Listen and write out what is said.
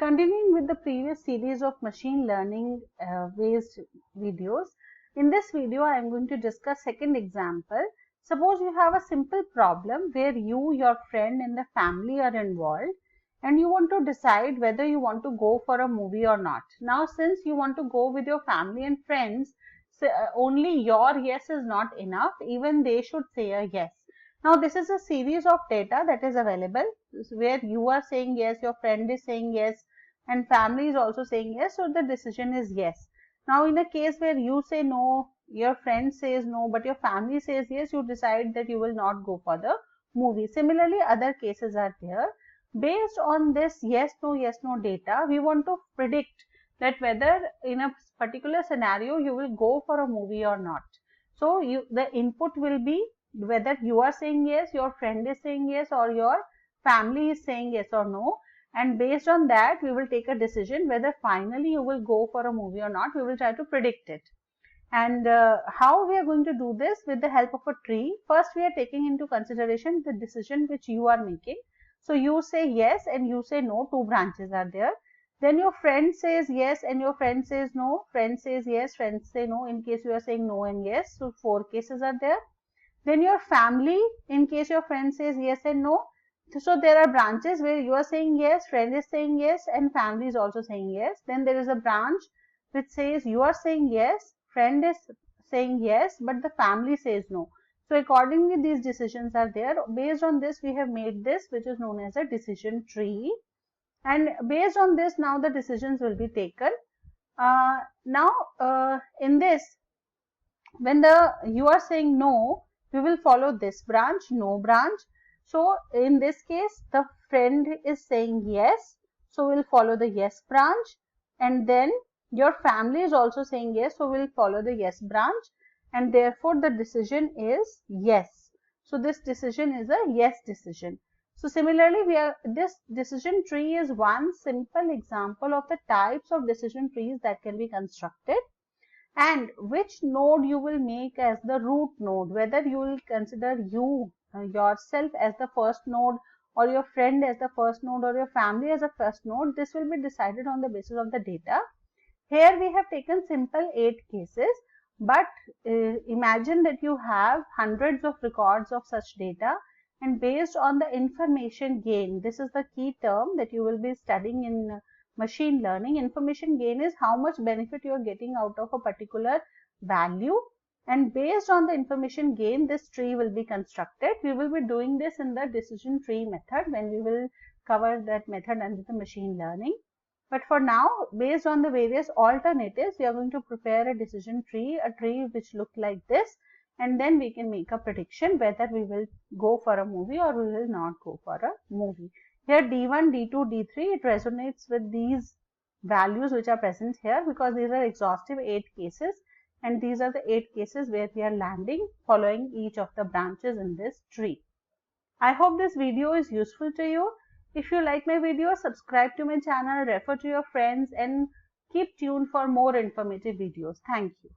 Continuing with the previous series of machine learning based videos, in this video I am going to discuss second example. Suppose you have a simple problem where you, your friend and the family are involved and you want to decide whether you want to go for a movie or not. Now since you want to go with your family and friends, only your yes is not enough, even they should say a yes. Now this is a series of data that is available where you are saying yes, your friend is saying yes, and family is also saying yes, so the decision is yes. Now in a case where you say no, your friend says no, but your family says yes, you decide that you will not go for the movie. Similarly, other cases are there. Based on this yes no data, we want to predict that whether in a particular scenario you will go for a movie or not. So the input will be whether you are saying yes, your friend is saying yes, or your family is saying yes or no, and based on that we will take a decision whether finally you will go for a movie or not. We will try to predict it. And how we are going to do this? With the help of a tree. First we are taking into consideration the decision which you are making. So you say yes and you say no, two branches are there. Then your friend says yes and your friend says no, friend says yes, friend say no, in case you are saying no and yes, so four cases are there. Then your family, in case your friend says yes and no, so there are branches where you are saying yes, friend is saying yes, and family is also saying yes. Then there is a branch which says you are saying yes, friend is saying yes, but the family says no. So accordingly these decisions are there. Based on this we have made this, which is known as a decision tree, and based on this now the decisions will be taken. In this, when you are saying no, we will follow this branch, no branch. So in this case the friend is saying yes, so we'll follow the yes branch, and then your family is also saying yes, so we'll follow the yes branch, and therefore the decision is yes. So this decision is a yes decision. So similarly, this decision tree is one simple example of the types of decision trees that can be constructed, and which node you will make as the root node, whether you will consider yourself as the first node, or your friend as the first node, or your family as the first node. This will be decided on the basis of the data. Here we have taken simple 8 cases, but imagine that you have hundreds of records of such data, and based on the information gain, this is the key term that you will be studying in machine learning. Information gain is how much benefit you are getting out of a particular value, and based on the information gain this tree will be constructed. We will be doing this in the decision tree method when we will cover that method under the machine learning. But for now, based on the various alternatives, we are going to prepare a decision tree, a tree which looks like this, and then we can make a prediction whether we will go for a movie or we will not go for a movie. Here D1, D2, D3, it resonates with these values which are present here, because these are exhaustive 8 cases, and these are the 8 cases where we are landing following each of the branches in this tree. I hope this video is useful to you. If you like my video, subscribe to my channel, refer to your friends, and keep tuned for more informative videos. Thank you.